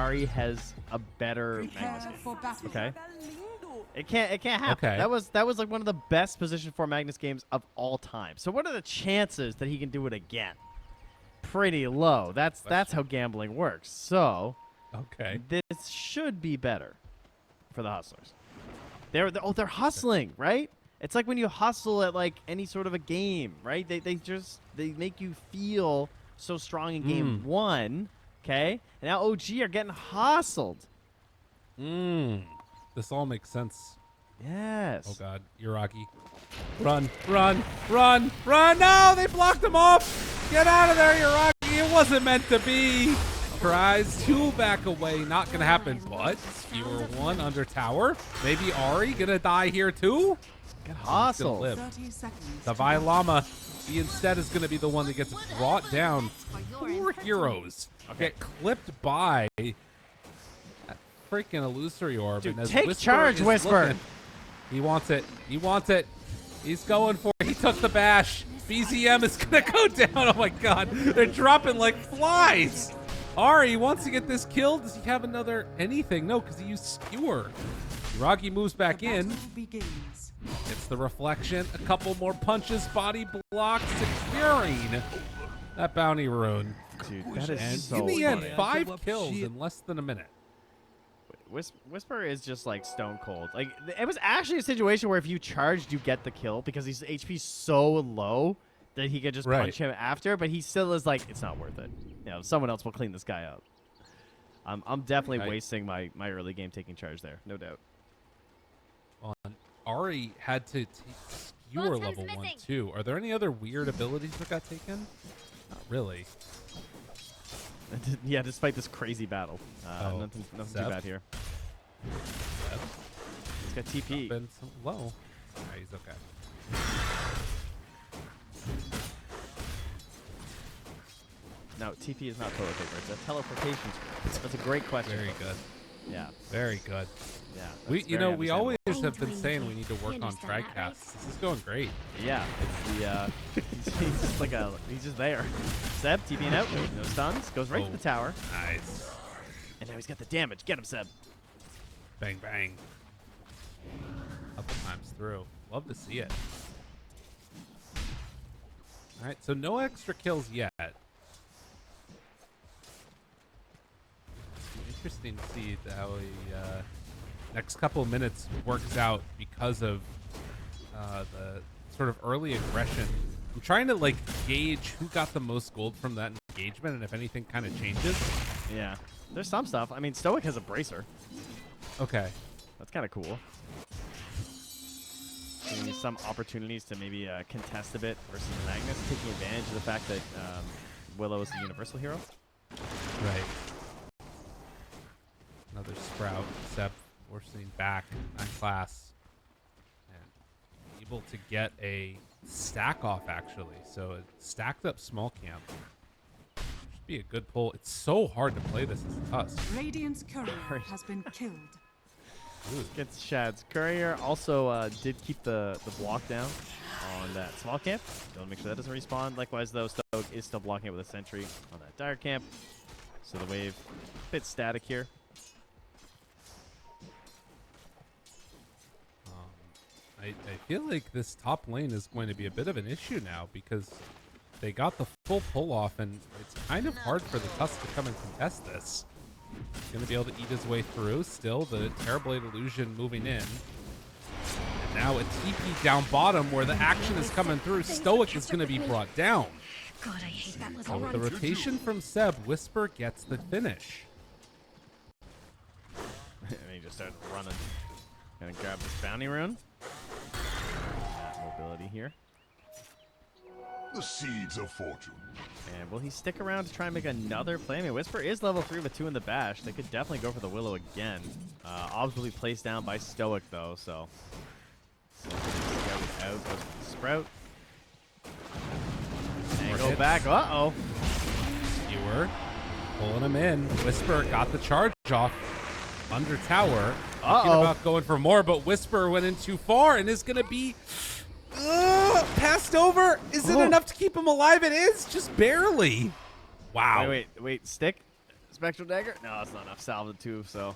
Ari has a better Magnus game. Okay. It can't happen. Okay. That was like one of the best position 4 Magnus games of all time. So what are the chances that he can do it again? Pretty low. That's how gambling works. So okay, this should be better for the hustlers. They're hustling, right? It's like when you hustle at like any sort of a game, right? They make you feel so strong in game 1, okay? And now OG are getting hustled. This all makes sense. Yes. Oh God, Uragi. Run, run, run, run! No, they blocked him off! Get out of there, Uragi! It wasn't meant to be! Tries to back away, not gonna happen, but Skewer 1 under tower. Maybe Ari gonna die here too? Get hustled. The Vi Llama, he instead is gonna be the one that gets brought down. 4 heroes get clipped by that freaking illusory orb. Dude, and as take Whisper charge, is Whisper. looking, he wants it. He wants it. He's going for it. He took the bash. BZM is going to go down. Oh, my God. They're dropping like flies. Ari wants to get this killed. Does he have another anything? No, because he used Skewer. Uragi moves back in. It's the reflection. A couple more punches. Body block. Securing that bounty rune. Dude, that is And so in the end, funny. 5 kills in less than a minute. Whisper is just like stone cold. Like it was actually a situation where if you charged, you get the kill because his HP so low that he could just punch him after. But he still is like, it's not worth it. You know, someone else will clean this guy up. I'm definitely wasting my early game taking charge there, no doubt. Ari had to take Skewer level 1 too. Are there any other weird abilities that got taken? Not really. Yeah, despite this crazy battle. Nothing too bad here. He's got TP. Been so low. Yeah, he's okay. No, TP is not toilet paper. It's a teleportation script. That's a great question. Very good. Yeah. Very good. Yeah. We always have been saying we need to work on tricasts. This is going great. Yeah, it's the he's just like he's just there. Seb TPing out, no stuns, goes right to the tower. Nice. And now he's got the damage. Get him, Seb. Bang bang. Couple times through. Love to see it. All right, so no extra kills yet. Interesting to see how the next couple of minutes works out because of the sort of early aggression. I'm trying to like gauge who got the most gold from that engagement and if anything kind of changes. Yeah, there's some stuff. I mean, Stoic has a bracer. Okay. That's kind of cool. Giving you some opportunities to maybe contest a bit versus Magnus, taking advantage of the fact that Willow is the universal hero. Right. Another Sprout. Seb forcing back on class. And able to get a stack off, actually. So it stacked up small camp. Should be a good pull. It's so hard to play this as a Tusk. Radiant's courier has been killed. Gets Shad's courier. Also did keep the block down on that small camp. Don't make sure that doesn't respawn. Likewise, though, Stoke is still blocking it with a sentry on that dire camp. So the wave a bit static here. I feel like this top lane is going to be a bit of an issue now because they got the full pull off and it's kind of hard for the Tusk to come and contest this. He's going to be able to eat his way through. Still, the Terrorblade Illusion moving in. And now a TP down bottom where the action is coming through. Stoic is going to be brought down. God, I hate that So little with the rotation from Seb, Whisper gets the finish. And he just started running. Gonna grab this bounty rune. That mobility here. The seeds of fortune. And will he stick around to try and make another play? I mean, Whisper is level 3 with 2 in the bash. They could definitely go for the Willow again. Obs will be placed down by Stoic, though, so. Out goes for the Sprout. And go back. Uh-oh. Skewer pulling him in. Whisper got the charge off under tower. Thinking about going for more, but Whisper went in too far and is going to be passed over. Is it enough to keep him alive? It is, just barely. Wow. Wait. Stick. Spectral Dagger. No, it's not enough. Salve the 2, so.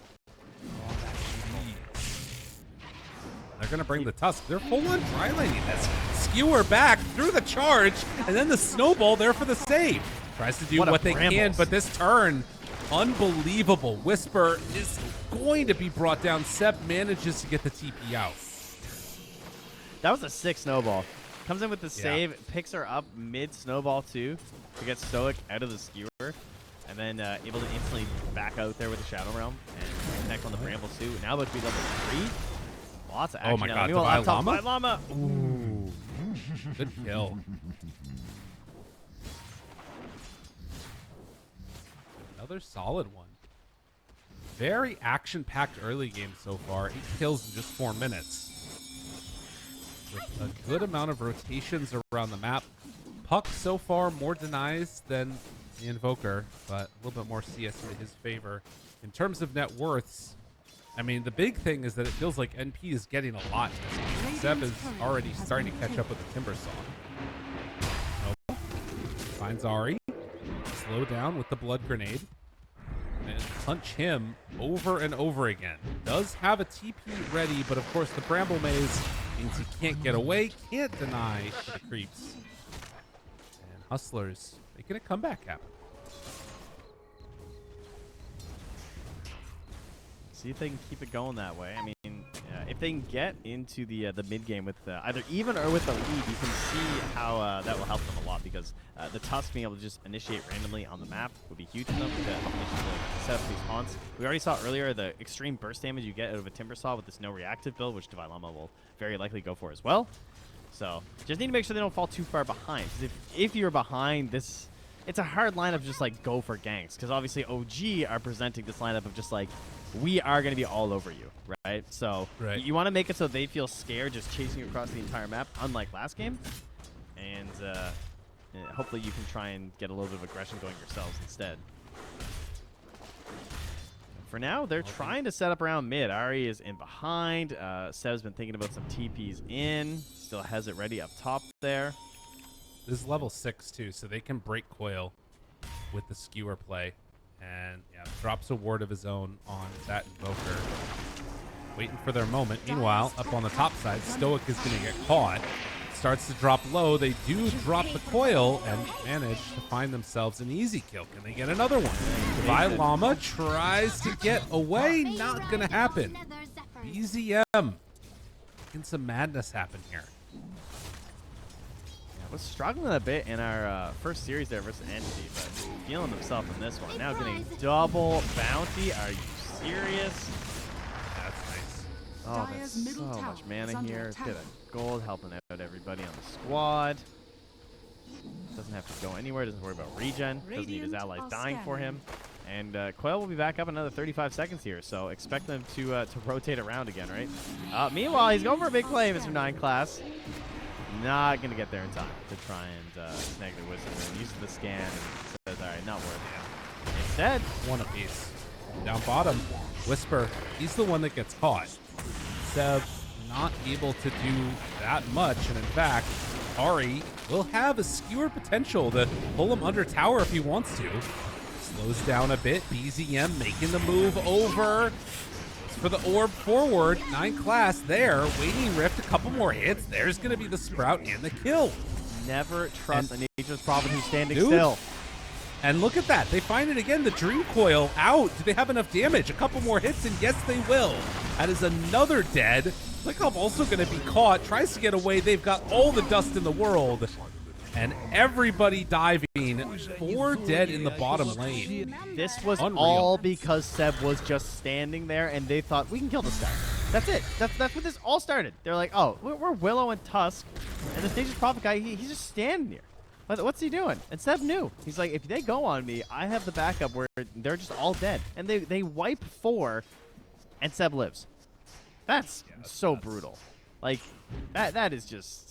They're going to bring the Tusk. They're full on dry laning this. Skewer back through the charge, and then the snowball there for the save. Tries to do what they can, but this turn, unbelievable. Whisper is going to be brought down. Seb manages to get the TP out. That was a sick snowball. Comes in with the save, picks her up mid snowball too to get Stoic out of the skewer, and then able to instantly back out there with the Shadow Realm and connect on the Brambles too. Now about to be level 3. Lots of action. Oh my god, Divine Llama. Ooh. Good kill. Another solid one. Very action-packed early game so far. 8 kills in just 4 minutes. With a good amount of rotations around the map. Puck so far more denies than the Invoker, but a little bit more CS in his favor. In terms of net worths, I mean, the big thing is that it feels like NP is getting a lot. Seb is already starting to catch up with the Timber Saw. Noble finds Ahri. Slow down with the Blood Grenade. And punch him over and over again. Does have a TP ready, but of course the Bramble Maze means he can't get away, can't deny to the creeps. And Hustlers making a comeback happen. See if they can keep it going that way. I mean, if they can get into the mid game with either even or with the lead, you can see how that will help them a lot because the Tusk being able to just initiate randomly on the map would be huge for them to help set up these haunts. We already saw earlier the extreme burst damage you get out of a Timber Saw with this no reactive build, which Divine Llama will very likely go for as well. So just need to make sure they don't fall too far behind. Because if you're behind this, it's a hard lineup to just like go for ganks. Because obviously OG are presenting this lineup of just like, we are going to be all over you, right? So you want to make it so they feel scared just chasing you across the entire map, unlike last game. And hopefully you can try and get a little bit of aggression going yourselves instead. For now, they're trying to set up around mid. Ahri is in behind. Seb's been thinking about some TPs in. Still has it ready up top there. This is level 6 too, so they can break coil with the skewer play. And yeah, drops a ward of his own on that Invoker. Waiting for their moment. Meanwhile, up on the top side, Stoic is going to get caught. Starts to drop low. They do drop the coil and manage to find themselves an easy kill. Can they get another one? Divine Llama tries to get away. Not going to happen. BZM. Making some madness happen here. Was struggling a bit in our first series there versus Entity, but feeling himself in this one. Now getting double bounty. Are you serious? That's nice. Oh, that's so much mana here. Get a gold helping out everybody on the squad. Doesn't have to go anywhere. Doesn't worry about regen. Doesn't need his allies dying for him. And Coil will be back up another 35 seconds here, so expect them to rotate around again, right? Meanwhile, he's going for a big play, Mr. 9 class. Not going to get there in time to try and snag the Wisdom. Uses the scan and says, all right, not worth it. Instead, one apiece. Down bottom, Whisper, he's the one that gets caught. Seb not able to do that much, and in fact, Ahri will have a skewer potential to pull him under tower if he wants to. Slows down a bit, BZM making the move over. For the orb forward, 9 class there, waiting rift, a couple more hits. There's going to be the sprout and the kill. Never trust a Nature's Prophet who's standing still. And look at that. They find it again. The Dream Coil out. Do they have enough damage? A couple more hits, and yes, they will. That is another dead. Lycov also going to be caught. Tries to get away. They've got all the dust in the world. And everybody diving. 4 dead in the bottom lane. This was all because Seb was just standing there, and they thought, we can kill this guy. That's it. That's what this all started. They're like, oh, we're Willow and Tusk, and this Nature's Prophet guy, he's just standing here. What's he doing? And Seb knew. He's like, if they go on me, I have the backup where they're just all dead. And they wipe 4, and Seb lives. That's so brutal. Like, that is just...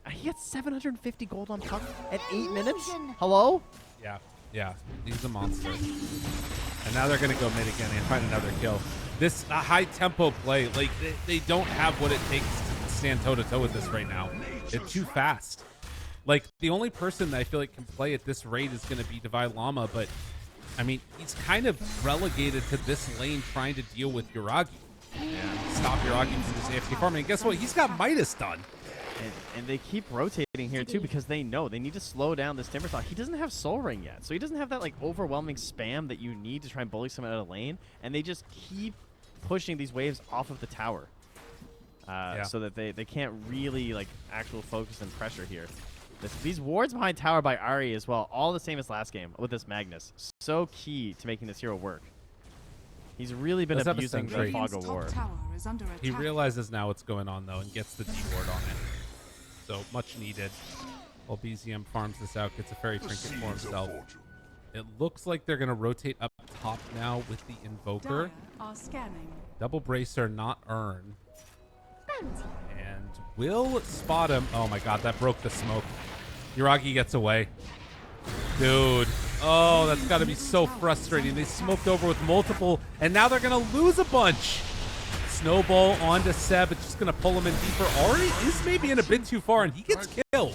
He gets 750 gold on Puck at 8 minutes? Hello? Yeah. He's a monster. And now they're going to go mid again and find another kill. This high-tempo play, like, they don't have what it takes to stand toe-to-toe with this right now. It's too fast. Like, the only person that I feel like can play at this rate is going to be Divine Llama, but I mean, he's kind of relegated to this lane trying to deal with Yuragi. Yeah. Stop Yuragi from this AFK farming. And guess what? He's got Midas done. And they keep rotating here, too, because they know they need to slow down this Timbersaw. He doesn't have Soul Ring yet, so he doesn't have that, like, overwhelming spam that you need to try and bully someone out of lane. And they just keep pushing these waves off of the tower so that they can't really, like, actual focus and pressure here. These wards behind tower by Ari as well, all the same as last game with this Magnus. So key to making this hero work. He's really been abusing the Fog of War. He realizes now what's going on, though, and gets the D-ward on it. So, much needed. While BZM farms this out, gets a fairy trinket for himself. It looks like they're going to rotate up top now with the Invoker. Double Bracer, not earn. And will spot him. Oh my god, that broke the smoke. Yuragi gets away. Dude. Oh, that's got to be so frustrating. They smoked over with multiple, and now they're going to lose a bunch. Snowball onto Seb. It's just going to pull him in deeper. Ari is maybe in a bit too far, and he gets killed.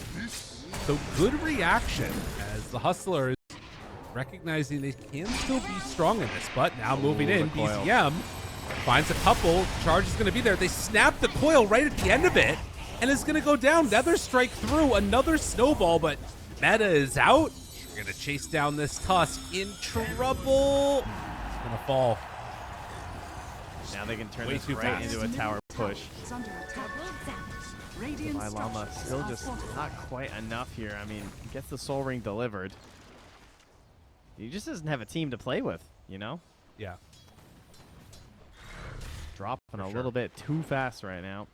So good reaction as the Hustler is recognizing they can still be strong in this. But now moving in, BZM finds a couple. Charge is going to be there. They snap the coil right at the end of it, and it's going to go down. Nether Strike through. Another Snowball, but Meta is out. We're going to chase down this Tusk. In trouble. It's going to fall. Now they can turn this right into a tower push. My Llama still just not quite enough here. I mean, he gets the Soul Ring delivered. He just doesn't have a team to play with, you know? Yeah. Dropping a little bit too fast right now.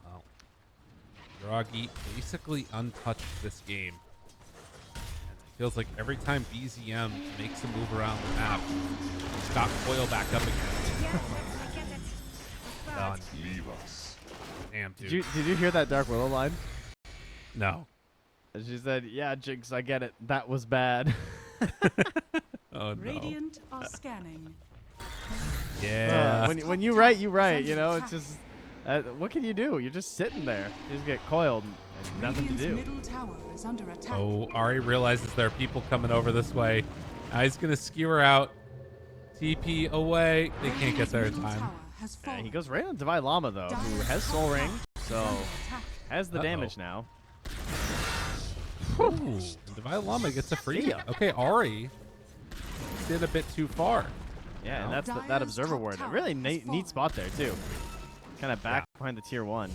Well, Yuragi basically untouched this game. Feels like every time BZM makes a move around the map, he's got coil back up again. Done. Damn, dude. Did you hear that Dark Willow line? No. She said, "Yeah, Jinx, I get it. That was bad." Oh no. Radiant are scanning. Yeah. When you write, you write. You know, it's just what can you do? You're just sitting there. You just get coiled. And nothing to do. Middle tower is under attack. Oh, Ari realizes there are people coming over this way. Now he's gonna skewer out. TP away. They can't get there in time. Yeah, he goes right on Divine Llama though, who has Soul Ring, so has the damage now. Ooh, Divine Llama gets a free. Okay, Ari did a bit too far. Yeah, and that's that Observer Ward. A really neat spot there too. Kind of back behind the tier 1.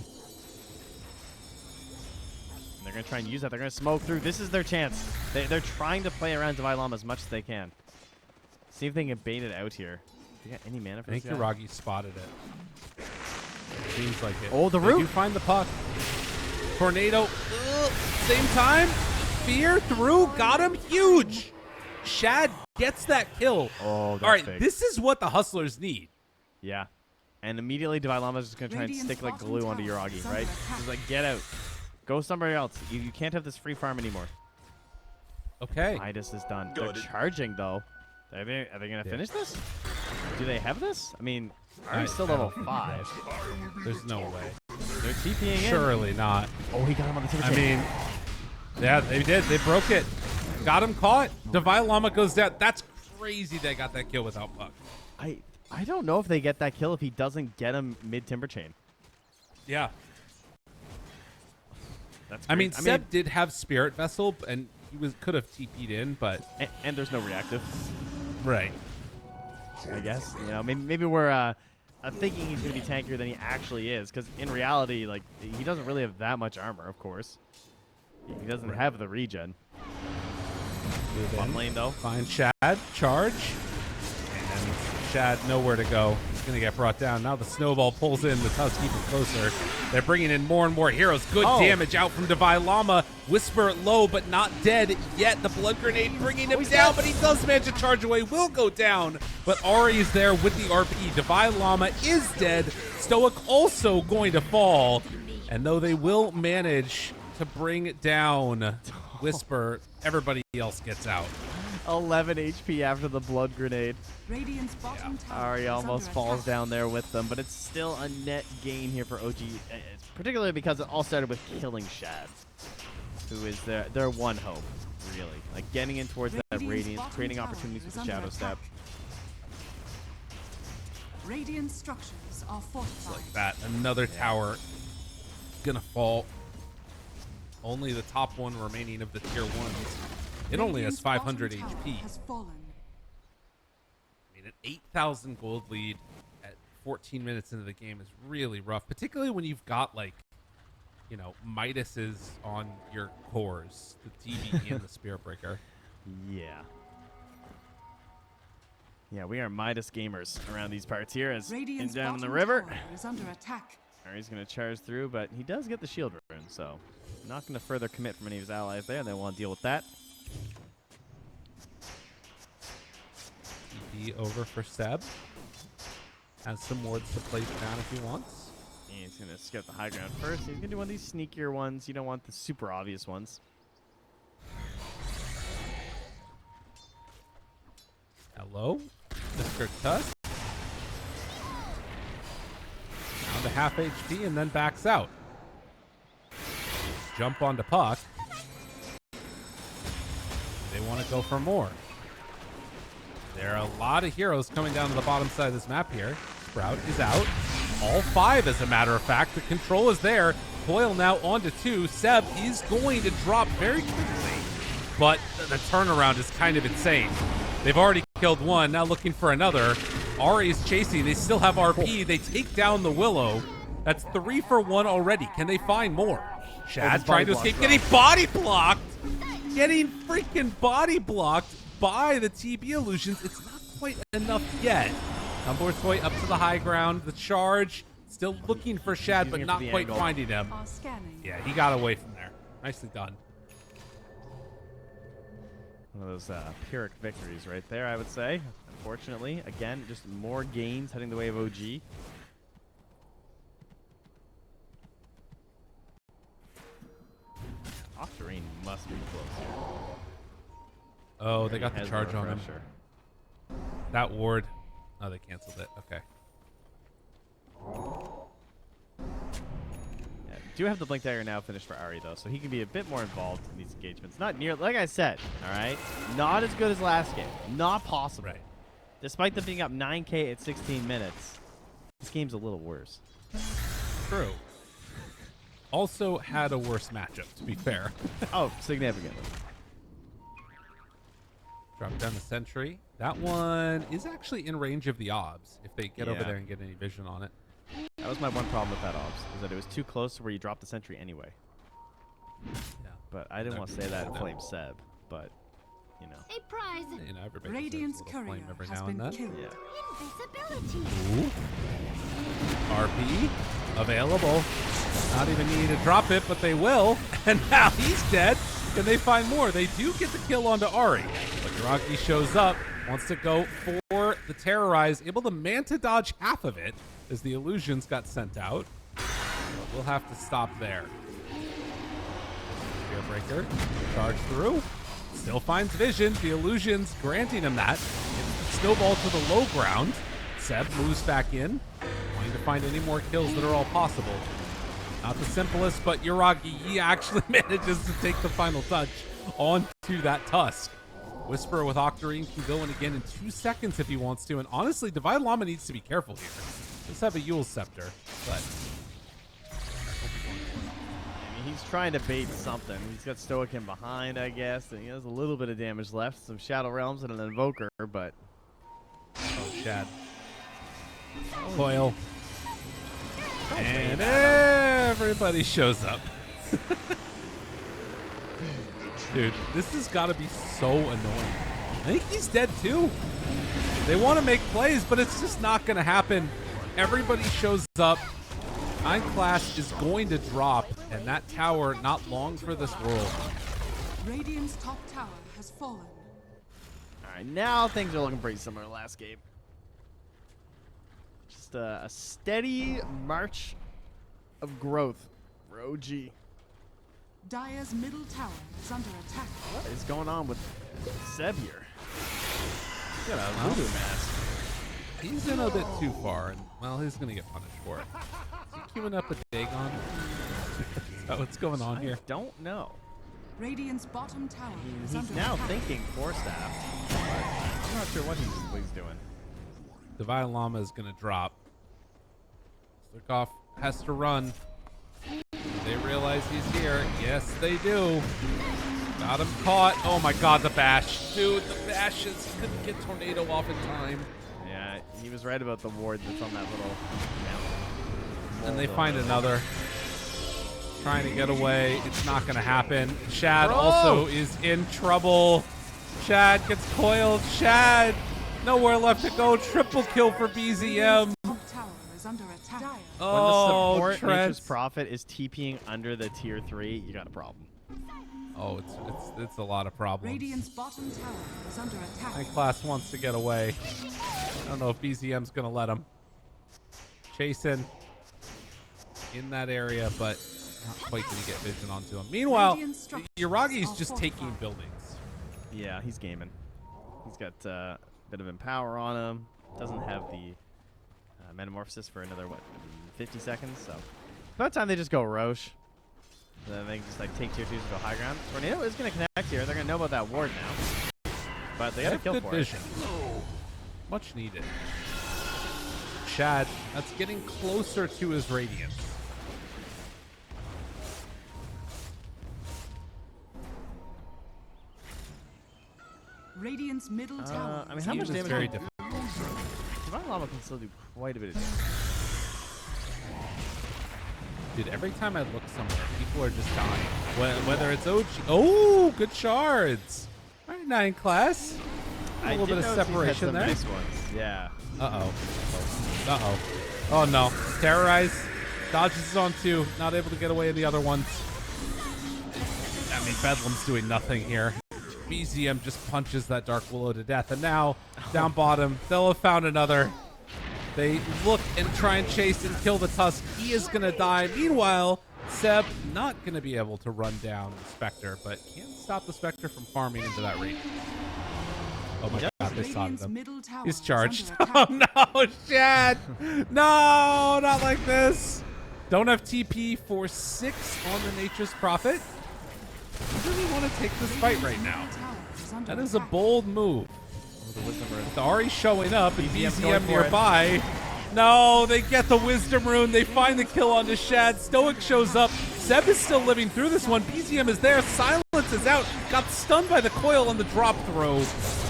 And they're going to try and use that. They're going to smoke through. This is their chance. They're trying to play around Divine Llama as much as they can. See if they can bait it out here. Do you got any mana for I this think guy? Yuragi spotted it. Seems like it. Oh, the They root. do find the puck. Tornado. Same time. Fear through. Got him. Huge. Shad gets that kill. Oh, that's all right. big. This is what the Hustlers need. Yeah. And immediately Divine Llama is just going to try and stick like glue onto Yuragi, right? Just like, get out. Go somewhere else. You can't have this free farm anymore. Okay. Midas is done. They're charging, though. Are they going to finish this? Do they have this? I mean, Ari's still level 5. There's no way. They're TPing in. Surely not. Oh, he got him on the tip. I mean, yeah, they did. They broke it. Got him caught. Divine Llama goes down. That's crazy they got that kill without puck. I don't know if they get that kill if he doesn't get him mid Timber Chain. Yeah. That's I mean, crazy. Seb did have Spirit Vessel, and he could have TP'd in, but and there's no reactive. right. I guess maybe we're thinking he's gonna be tankier than he actually is, because in reality, like, he doesn't really have that much armor. Of course, he doesn't have the regen. Bottom lane though. Find Shad, charge, and Shad nowhere to go. He's gonna get brought down. Now the snowball pulls in the Tusk even closer. They're bringing in more and more heroes. Good damage out from Divine Llama. Whisper low, but not dead yet. The blood grenade bringing him down, but he does manage to charge away. Will go down, but Ari is there with the RP. Divine Llama is dead. Stoic also going to fall, and though they will manage to bring down Whisper, everybody else gets out. 11 HP after the blood grenade. Radiant's bottom tower Ari is almost under falls attack. down there with them, but it's still a net gain here for OG, particularly because it all started with killing Shad. who is their one hope, really. Like getting in towards that Radiance, creating opportunities with the Shadow Step. Radiant structures are fortified. Like that. Another tower gonna fall. Only the top one remaining of the tier 1s. It only has 500 HP. Has fallen. I mean, an 8,000 gold lead at 14 minutes into the game is really rough, particularly when you've got, like, you know, Midases on your cores, the DB and the Spirit Breaker. Yeah. Yeah, we are Midas gamers around these parts here. As Radiant's down in the bottom river. tower is under attack. He's going to charge through, but he does get the shield rune, so not going to further commit from any of his allies there. They want to deal with that. TP over for Seb. Has some wards to place down if he wants. And he's going to skip the high ground first. He's going to do one of these sneakier ones. You don't want the super obvious ones. Hello, Mr. Tusk. Down to half HP and then backs out. Jump onto Puck. They want to go for more. There are a lot of heroes coming down to the bottom side of this map here. Sprout is out. All 5, as a matter of fact. The control is there. Coil now onto 2. Seb is going to drop very quickly, but the turnaround is kind of insane. They've already killed one, now looking for another. Ari is chasing. They still have RP. They take down the Willow. That's 3 for 1 already. Can they find more? Shad trying to escape, getting body blocked. Getting freaking body blocked by the TB illusions. It's not quite enough yet. Tumblr's way up to the high ground. The charge. Still looking for Shad, but not quite finding him. Are scanning. Yeah, he got away from there. Nicely done. One of those Pyrrhic victories right there, I would say. Unfortunately, again, just more gains heading the way of OG. Octarine must be close. Oh, they got the Has charge no on him. pressure. That ward. Oh, they canceled it. Okay. Yeah, do have the Blink Dagger now finished for Ari, though, so he can be a bit more involved in these engagements. Not near, like I said, all right? Not as good as last game. Not possible. Right. Despite them being up 9K at 16 minutes, this game's a little worse. True. Also had a worse matchup, to be fair. Oh, significantly. Drop down the sentry. That one is actually in range of the obs, if they get over Yeah. there and get any vision on it. That was my one problem with that obs, is that it was too close to where you drop the sentry anyway. Yeah. But I didn't want to say that and flame Seb, but, you know. A prize. You know, everybody Radiant's deserves a little flame courier every has now and been then. killed. Yeah. Invisibility. Ooh. RP available. Not even needing to drop it, but they will. And now he's dead. Can they find more? They do get the kill onto Ari. But Yaragi shows up, wants to go for the Terrorize, able to Manta dodge half of it as the illusions got sent out. But we'll have to stop there. Spear Breaker, charge through. Still finds vision. The illusions granting him that. Gets the snowball to the low ground. Seb moves back in, wanting to find any more kills that are all possible. Not the simplest, but Yaragi, he actually manages to take the final touch onto that Tusk. Whisper with Octarine can go in again in 2 seconds if he wants to, and honestly, Divide Llama needs to be careful here. Just have a Yule Scepter, but... I mean, he's trying to bait something. He's got Stoic in behind, I guess, and he has a little bit of damage left. Some Shadow Realms and an Invoker, but... Oh, Shad. Coil. And everybody shows up. Dude, this has got to be so annoying. I think he's dead too. They want to make plays, but it's just not going to happen. Everybody shows up. Clash is going to drop, and that tower not long for this world. Radiant's top tower has fallen. All right, now things are looking pretty similar to last game. Just a steady march of growth for OG. Dire's middle tower is under attack. What is going on with Seb here? He's got a voodoo mask. He's in a bit too far, and, well, he's going to get punished for it. Is he queuing up a Dagon? Is that what's going on here? I don't know. Radiant's bottom tower is He's under now attack. thinking Force Staff, but I'm not sure what he's doing. Divine Llama is going to drop. Sturkov has to run. They realize he's here. Yes, they do. Got him caught. Oh my god, the bash. Dude, the bashes. He couldn't get Tornado off in time. Yeah, he was right about the ward that's on that little mountain. And they find another. Trying to get away. It's not going to happen. Shad Bro! also is in trouble. Shad gets coiled. Shad, nowhere left to go. Triple kill for BZM. Top tower is under attack. Dire. When the Oh, support Trent. Nature's Prophet is TPing under the tier 3, you got a problem. Oh, it's a lot of problems. Radiant's bottom tower is under attack. My class wants to get away. I don't know if BZM's going to let him. Chasing in that area, but not quite going to get vision onto him. Meanwhile, Yuragi's just taking buildings. Yeah, he's gaming. He's got a bit of Empower on him. Doesn't have the Metamorphosis for another, 50 seconds? So, about time they just go Roche. Then they can just like take tier 2s and go high ground. Tornado is going to connect here. They're going to know about that ward now. But they got to kill Good for vision. it. Much needed. Shad, that's getting closer to his Radiance. Radiant's middle tower. I mean, how much It's damage? very difficult. Divine Llama can still do quite a bit of damage. Dude, every time I look somewhere, people are just dying. Whether it's OG. Oh, good shards. All right, 9 class. A little bit of separation there. Nice ones. Yeah. Uh-oh. Uh-oh. Oh, no. Terrorize. Dodges on 2. Not able to get away in the other ones. I mean, Bedlam's doing nothing here. BZM just punches that Dark Willow to death. And now, down bottom, they'll have found another. They look and try and chase and kill the Tusk. He is going to die. Meanwhile, Seb not going to be able to run down the Spectre, but can stop the Spectre from farming into that raid. Oh my god, they saw Radiant's him. middle tower He's is charged. under Oh attack. no, Shad! No, not like this. Don't have TP for 6 on the Nature's Prophet. He doesn't want to take this fight right now. Middle tower is under That is a attack. bold move. The Wisdom Rune. With Ari showing up and BZM BZM going for it. nearby. No, they get the Wisdom Rune. They find the kill onto Shad. Stoic shows up. Seb is still living through this one. BZM is there. Silence is out. Got stunned by the coil on the drop throw.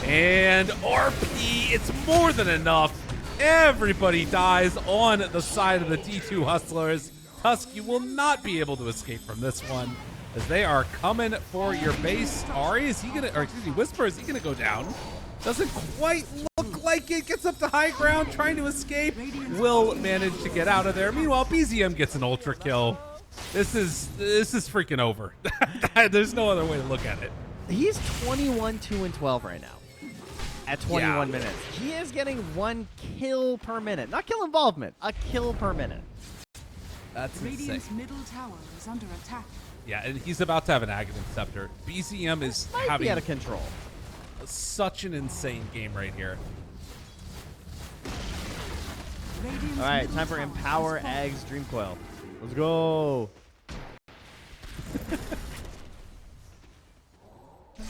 And RP, it's more than enough. Everybody dies on the side of the D2 Hustlers. Tusk, you will not be able to escape from this one, as they are coming for your base. Ari, is he gonna, or excuse me, Whisper, is he gonna go down? Doesn't quite look like it. Gets up to high ground, trying to escape. Will manage to get out of there. Meanwhile, BZM gets an ultra kill. This is freaking over. There's no other way to look at it. He's 21, 2, and 12 right now. At 21 minutes. He is getting 1 kill per minute. Not kill involvement. A kill per minute. That's Radiant's insane. middle tower is under attack. Yeah, and he's about to have an Aghanim Scepter. BZM is Might having be out of control. such an insane game right here. Radiant's All right, middle time for tower Empower has fallen. Eggs Dream Coil. Let's go.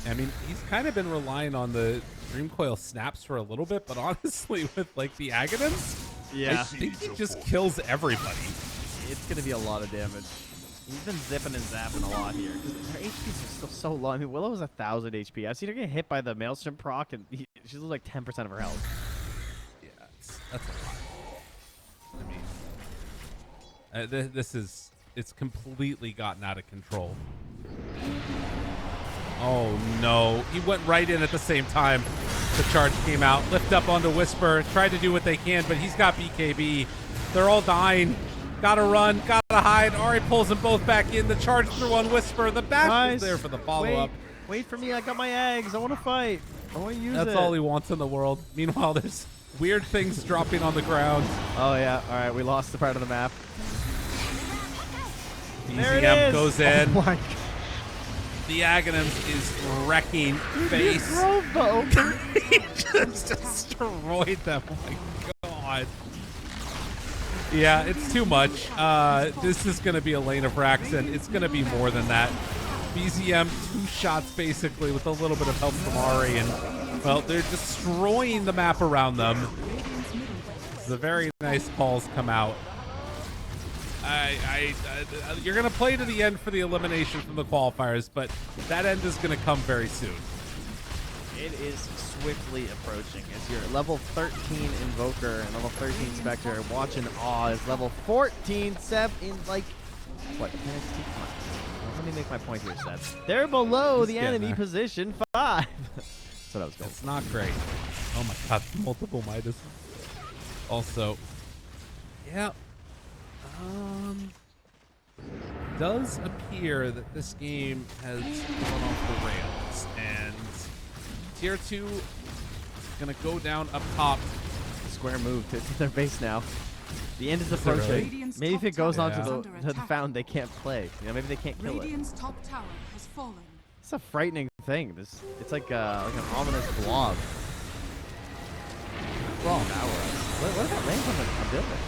I mean, he's kind of been relying on the Dream Coil snaps for a little bit, but honestly, with like the Aghanims, I Yeah. think he just kills everybody. It's going to be a lot of damage. He's been zipping and zapping a lot here. 'Cause her HPs are still so low. I mean, Willow's 1,000 HP. I've seen her get hit by the Maelstrom proc, and she's like 10% of her health. Yeah, that's a lot. I mean, it's completely gotten out of control. Oh no, he went right in at the same time. The charge came out, lift up onto Whisper, tried to do what they can, but he's got BKB. They're all dying. Gotta run, gotta hide. Ari pulls them both back in. The charge through on Whisper. The back is there for the follow-up. Wait for me. I got my eggs. I want to fight. I want to use it. That's all he wants in the world. Meanwhile, there's weird things dropping on the ground. Oh, yeah. All right. We lost the part of the map. There it BZM is. goes in. Oh, my God. The Aghanims is wrecking face. He drove the open. He just destroyed them. Oh my god. Yeah, it's too much. This is going to be a lane of racks, and it's going to be more than that. BZM 2 shots basically with a little bit of help from Ari, and well, they're destroying the map around them. The very nice calls come out. You're gonna play to the end for the elimination from the qualifiers, but that end is gonna come very soon. It is swiftly approaching as your level 13 Invoker and level 13 Spectre watch in awe as level 14 Seb in like, what, 10 XP? Come on. Let me make my point here, Seb. They're below the enemy there. position 5. That's what I was going It's not great. Oh my god, multiple Midas. Also, yeah. Does appear that this game has gone off the rails, and Tier 2 is gonna go down up top. Square move to their base now. The end is Is it really? approaching. Maybe if it goes on Yeah. to the fountain, they can't play. You know, maybe they can't kill it. Radiant's top tower has fallen. It's a frightening thing. It's like an ominous blob. Well, now what if that lands on a building?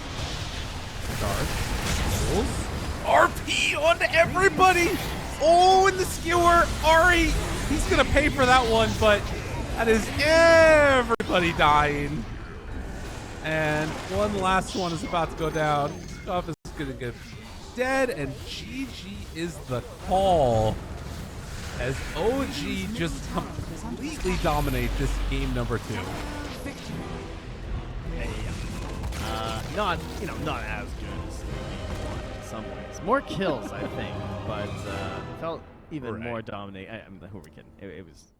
RP on everybody! Oh, and the skewer! Ari! He's gonna pay for that one, but that is everybody dying. And one last one is about to go down. Stuff is gonna get dead, and GG is the call. As OG just completely dominate this game number 2. Not as good as in some ways. More kills, I think, but felt even more dominating. I mean, who are we kidding? It was